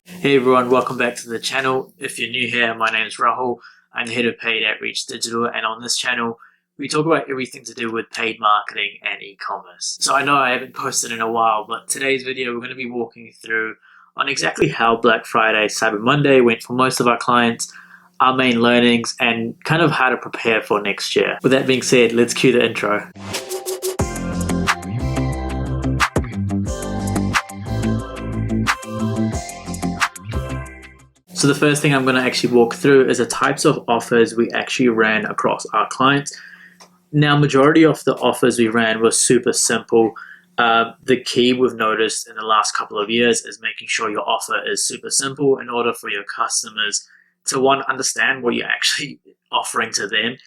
Hey everyone, welcome back to the channel. If you're new here, my name is Rahul. I'm the head of Paid Outreach Digital, and on this channel, we talk about everything to do with paid marketing and e-commerce. So I know I haven't posted in a while, but today's video, we're going to be walking through on exactly how Black Friday, Cyber Monday went for most of our clients, our main learnings, and kind of how to prepare for next year. With that being said, let's cue the intro. So the first thing I'm going to actually walk through is the types of offers we actually ran across our clients. Now, majority of the offers we ran were super simple. The key we've noticed in the last couple of years is making sure your offer is super simple in order for your customers to, one, understand what you're actually offering to them,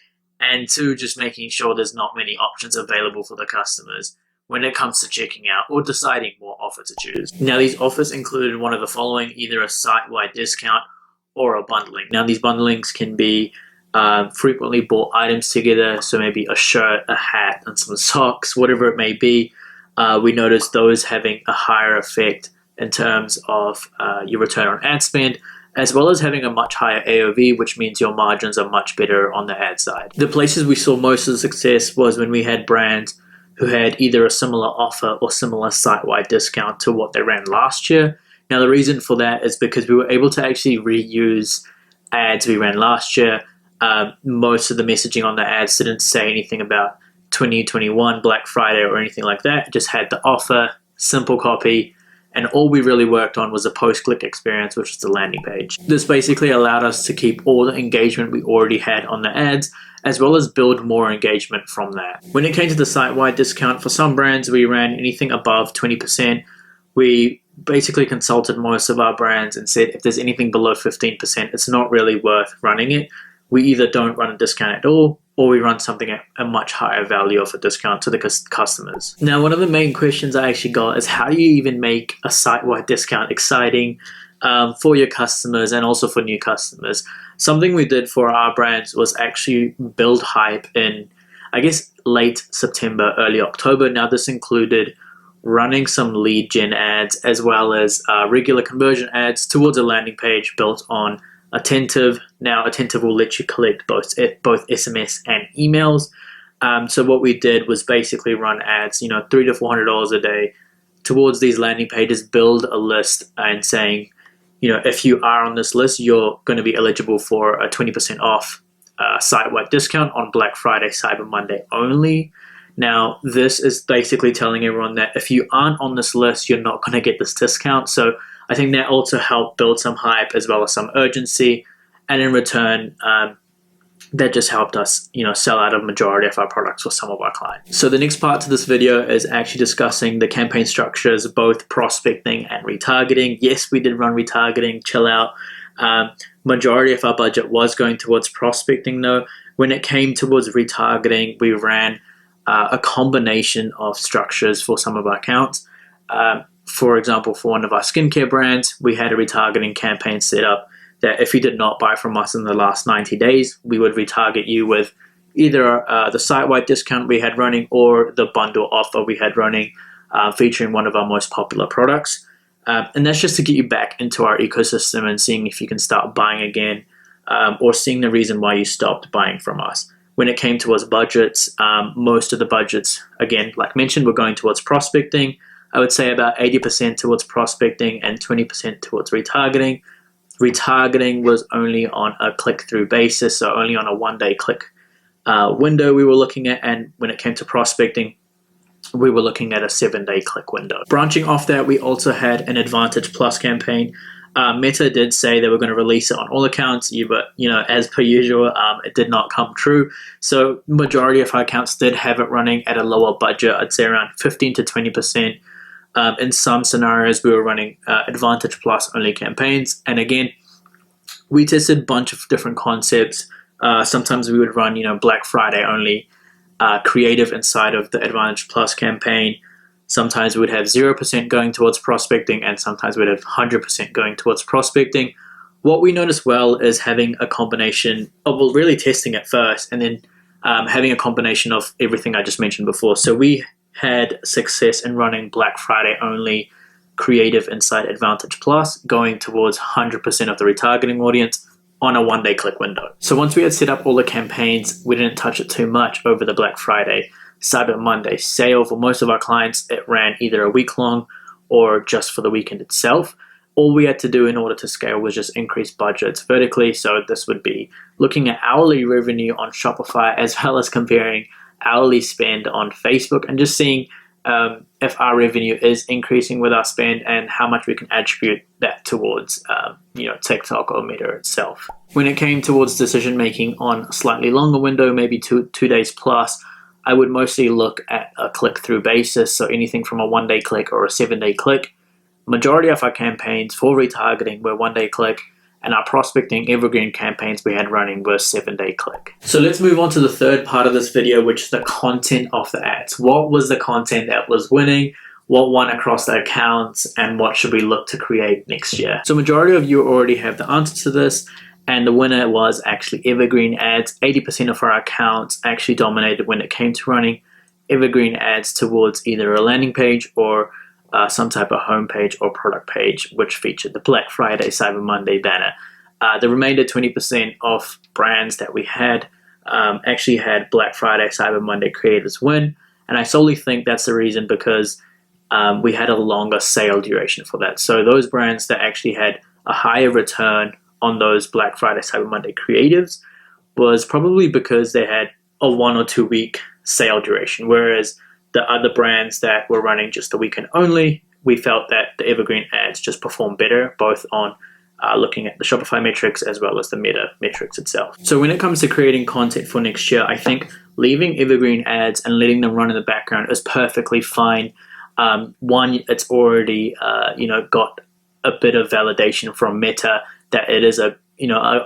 and two, just making sure there's not many options available for the customers when it comes to checking out or deciding what offer to choose. Now, these offers included one of the following: either a site-wide discount or a bundling. Now, these bundlings can be frequently bought items together, so maybe a shirt, a hat, and some socks, whatever it may be. We noticed those having a higher effect in terms of your return on ad spend, as well as having a much higher AOV, which means your margins are much better on the ad side. The places we saw most of the success was when we had brands who had either a similar offer or similar site-wide discount to what they ran last year. Now, the reason for that is because we were able to actually reuse ads we ran last year. Most of the messaging on the ads didn't say anything about 2021 Black Friday or anything like that. It just had the offer, simple copy, and all we really worked on was a post-click experience, which is the landing page. This basically allowed us to keep all the engagement we already had on the ads, as well as build more engagement from that. When it came to the site-wide discount, for some brands, we ran anything above 20%. We basically consulted most of our brands and said, if there's anything below 15%, it's not really worth running it. We either don't run a discount at all, or we run something at a much higher value of a discount to the customers. Now, one of the main questions I actually got is, how do you even make a site-wide discount exciting for your customers and also for new customers? Something we did for our brands was actually build hype in, I guess, late September, early October. Now, this included running some lead gen ads as well as regular conversion ads towards a landing page built on Attentive. Now, Attentive will let you collect both SMS and emails. So what we did was basically run ads, $300 to $400 a day towards these landing pages, build a list and saying, if you are on this list, you're going to be eligible for a 20% off site-wide discount on Black Friday, Cyber Monday only. Now, this is basically telling everyone that if you aren't on this list, you're not going to get this discount. So I think that also helped build some hype as well as some urgency. And in return, that just helped us, sell out a majority of our products for some of our clients. So the next part to this video is actually discussing the campaign structures, both prospecting and retargeting. Yes, we did run retargeting, chill out. Majority of our budget was going towards prospecting though. When it came towards retargeting, we ran a combination of structures for some of our accounts. For example, for one of our skincare brands, we had a retargeting campaign set up that if you did not buy from us in the last 90 days, we would retarget you with either the site-wide discount we had running or the bundle offer we had running, featuring one of our most popular products. And that's just to get you back into our ecosystem and seeing if you can start buying again, or seeing the reason why you stopped buying from us. When it came towards budgets, most of the budgets, again, like mentioned, were going towards prospecting. I would say about 80% towards prospecting and 20% towards retargeting. Retargeting was only on a click-through basis, so only on a one-day click window we were looking at. And when it came to prospecting, we were looking at a 7-day click window. Branching off that, we also had an Advantage Plus campaign. Meta did say they were going to release it on all accounts, but as per usual, it did not come true. So majority of our accounts did have it running at a lower budget. I'd say around 15 to 20%. In some scenarios, we were running Advantage Plus only campaigns. And again, we tested a bunch of different concepts. Sometimes we would run, Black Friday only creative inside of the Advantage Plus campaign. Sometimes we would have 0% going towards prospecting, and sometimes we'd have 100% going towards prospecting. What we noticed well is having a combination of, really testing it first, and then having a combination of everything I just mentioned before. So we had success in running Black Friday only creative inside Advantage Plus, going towards 100% of the retargeting audience on a one-day click window. So once we had set up all the campaigns, we didn't touch it too much over the Black Friday, Cyber Monday sale. For most of our clients, it ran either a week long or just for the weekend itself. All we had to do in order to scale was just increase budgets vertically. So this would be looking at hourly revenue on Shopify, as well as comparing hourly spend on Facebook, and just seeing if our revenue is increasing with our spend and how much we can attribute that towards TikTok or Meta itself. When it came towards decision making on a slightly longer window, maybe two days plus, I would mostly look at a click-through basis, so anything from a one-day click or a 7-day click. Majority of our campaigns for retargeting were one-day click, and our prospecting evergreen campaigns we had running were 7-day click. So let's move on to the third part of this video, which is the content of the ads. What was the content that was winning? What won across the accounts? And what should we look to create next year? So majority of you already have the answer to this, and the winner was actually evergreen ads. 80% of our accounts actually dominated when it came to running evergreen ads towards either a landing page or some type of homepage or product page, which featured the Black Friday, Cyber Monday banner. The remainder 20% of brands that we had actually had Black Friday, Cyber Monday creators win. And I solely think that's the reason because we had a longer sale duration for that. So those brands that actually had a higher return on those Black Friday, Cyber Monday creatives was probably because they had a 1 or 2 week sale duration, whereas the other brands that were running just the weekend only, we felt that the evergreen ads just performed better, both on looking at the Shopify metrics as well as the Meta metrics itself. So when it comes to creating content for next year, I think leaving evergreen ads and letting them run in the background is perfectly fine. One, it's already got a bit of validation from Meta that it is a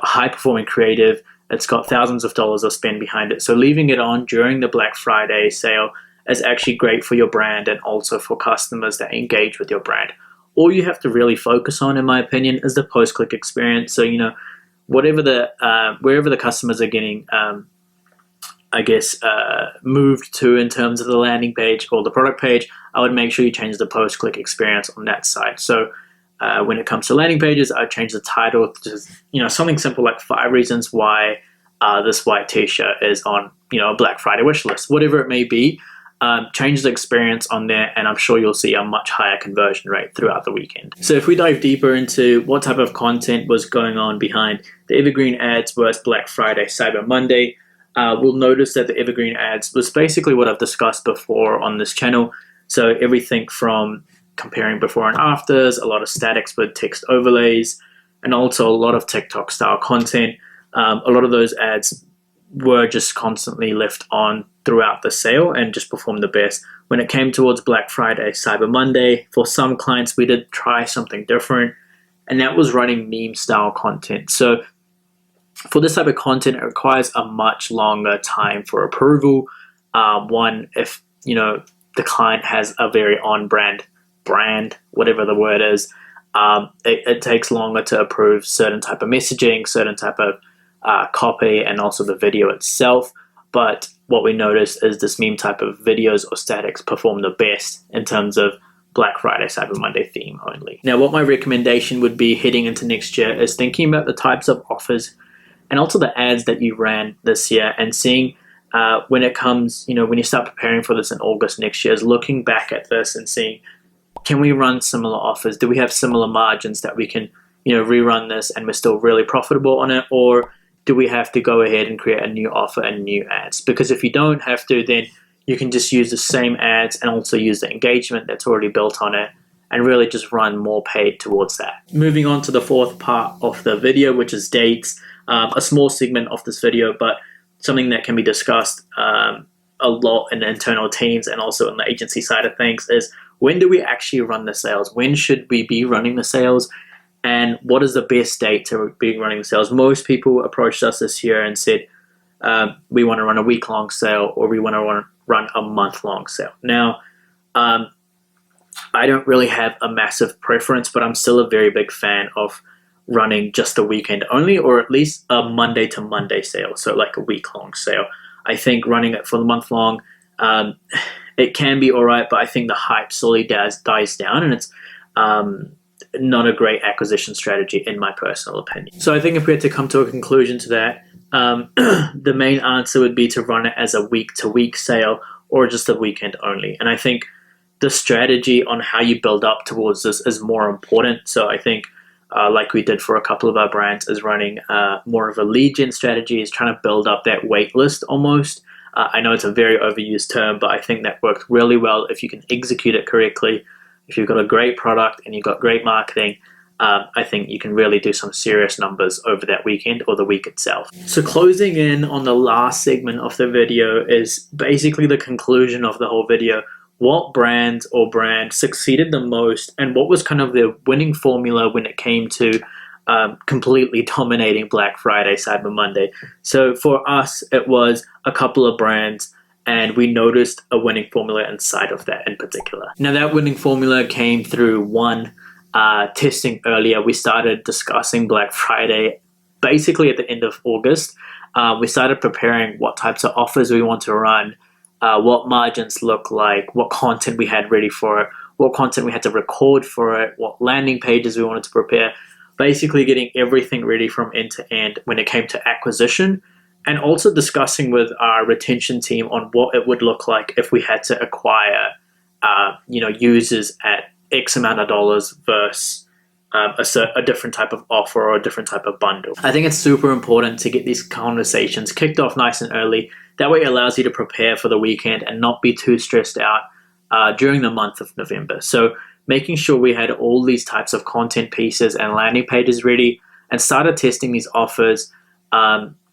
high performing creative. It's got thousands of dollars of spend behind it. So leaving it on during the Black Friday sale is actually great for your brand and also for customers that engage with your brand. All you have to really focus on, in my opinion, is the post-click experience. So, wherever the customers are getting, moved to in terms of the landing page or the product page, I would make sure you change the post-click experience on that side. So when it comes to landing pages, I'd change the title to something simple like 5 reasons why this white t-shirt is on a Black Friday wish list, whatever it may be. Change the experience on there, and I'm sure you'll see a much higher conversion rate throughout the weekend. So if we dive deeper into what type of content was going on behind the evergreen ads versus Black Friday, Cyber Monday, we'll notice that the evergreen ads was basically what I've discussed before on this channel. So everything from comparing before and afters, a lot of statics with text overlays, and also a lot of TikTok style content. A lot of those ads were just constantly left on throughout the sale and just performed the best. When it came towards Black Friday, Cyber Monday, for some clients we did try something different, and that was running meme style content. So for this type of content, it requires a much longer time for approval. One, if the client has a very on-brand brand, whatever the word is, it takes longer to approve certain type of messaging, certain type of copy, and also the video itself. But what we notice is this meme type of videos or statics perform the best in terms of Black Friday, Cyber Monday theme only. Now, what my recommendation would be heading into next year is thinking about the types of offers and also the ads that you ran this year, and seeing when it comes, when you start preparing for this in August next year, is looking back at this and seeing, can we run similar offers? Do we have similar margins that we can, rerun this and we're still really profitable on it? Or do we have to go ahead and create a new offer and new ads? Because if you don't have to, then you can just use the same ads and also use the engagement that's already built on it and really just run more paid towards that. Moving on to the fourth part of the video, which is dates. A small segment of this video, but something that can be discussed a lot in the internal teams and also in the agency side of things is, when do we actually run the sales? When should we be running the sales? And what is the best date to be running the sales? Most people approached us this year and said, we want to run a week-long sale, or we want to run a month-long sale. Now, I don't really have a massive preference, but I'm still a very big fan of running just a weekend only, or at least a Monday to Monday sale, so like a week-long sale. I think running it for the month-long, it can be all right, but I think the hype slowly dies down, and it's not a great acquisition strategy in my personal opinion. So I think if we had to come to a conclusion to that, the main answer would be to run it as a week-to-week sale or just a weekend only. And I think the strategy on how you build up towards this is more important. So I think like we did for a couple of our brands, is running more of a lead gen strategy, is trying to build up that wait list almost. I know it's a very overused term, but I think that works really well if you can execute it correctly. If you've got a great product and you've got great marketing, I think you can really do some serious numbers over that weekend or the week itself. So closing in on the last segment of the video is basically the conclusion of the whole video. What brand succeeded the most, and what was kind of the winning formula when it came to completely dominating Black Friday, Cyber Monday. So for us, it was a couple of brands, and we noticed a winning formula inside of that in particular. Now that winning formula came through testing earlier. We started discussing Black Friday basically at the end of August. We started preparing what types of offers we want to run, what margins look like, what content we had ready for it, what content we had to record for it, what landing pages we wanted to prepare. Basically getting everything ready from end to end when it came to acquisition, and also discussing with our retention team on what it would look like if we had to acquire users at X amount of dollars versus a different type of offer or a different type of bundle. I think it's super important to get these conversations kicked off nice and early. That way it allows you to prepare for the weekend and not be too stressed out during the month of November. So making sure we had all these types of content pieces and landing pages ready and started testing these offers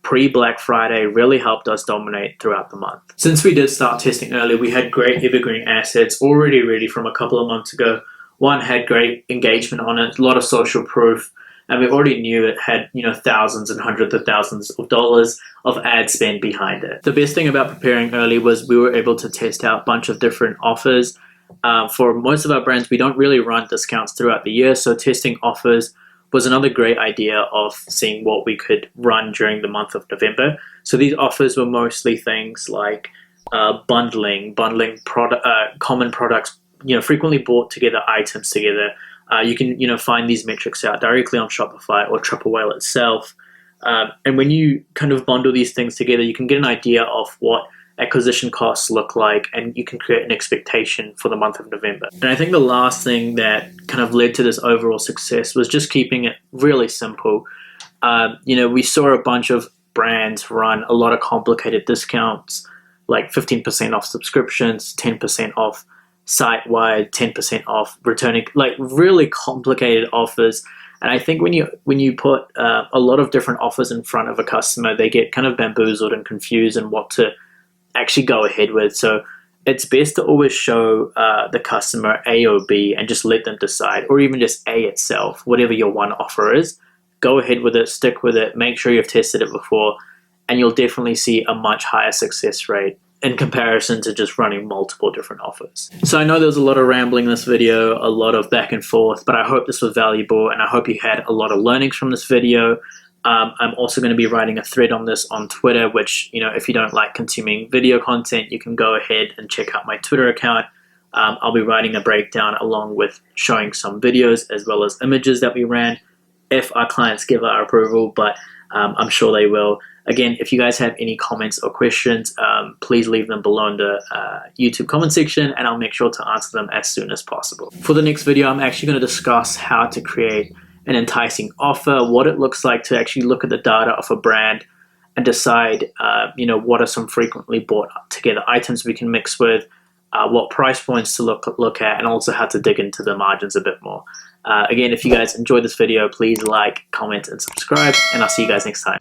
pre-Black Friday really helped us dominate throughout the month. Since we did start testing early, we had great evergreen assets already ready from a couple of months ago. One had great engagement on it, a lot of social proof, and we already knew it had thousands and hundreds of thousands of dollars of ad spend behind it. The best thing about preparing early was we were able to test out a bunch of different offers. For most of our brands, we don't really run discounts throughout the year, so testing offers was another great idea of seeing what we could run during the month of November. So these offers were mostly things like bundling common products, frequently bought together items together. You can find these metrics out directly on Shopify or Triple Whale itself. And when you kind of bundle these things together, you can get an idea of what acquisition costs look like, and you can create an expectation for the month of November. And I think the last thing that kind of led to this overall success was just keeping it really simple. We saw a bunch of brands run a lot of complicated discounts, like 15% off subscriptions, 10% off site-wide, 10% off returning, like really complicated offers. And I think when you put a lot of different offers in front of a customer, they get kind of bamboozled and confused in what to actually go ahead with. So it's best to always show the customer A or B and just let them decide, or even just A itself, whatever your one offer is. Go ahead with it, stick with it, make sure you've tested it before, and you'll definitely see a much higher success rate in comparison to just running multiple different offers. So I know there was a lot of rambling in this video, a lot of back and forth, but I hope this was valuable, and I hope you had a lot of learnings from this video. I'm also going to be writing a thread on this on Twitter, which, if you don't like consuming video content, you can go ahead and check out my Twitter account. I'll be writing a breakdown along with showing some videos as well as images that we ran, if our clients give our approval, but I'm sure they will. Again, if you guys have any comments or questions, please leave them below in the YouTube comment section, and I'll make sure to answer them as soon as possible. For the next video, I'm actually going to discuss how to create an enticing offer, what it looks like to actually look at the data of a brand and decide, what are some frequently bought together items we can mix with, what price points to look at, and also how to dig into the margins a bit more. Again, if you guys enjoyed this video, please like, comment, and subscribe, and I'll see you guys next time.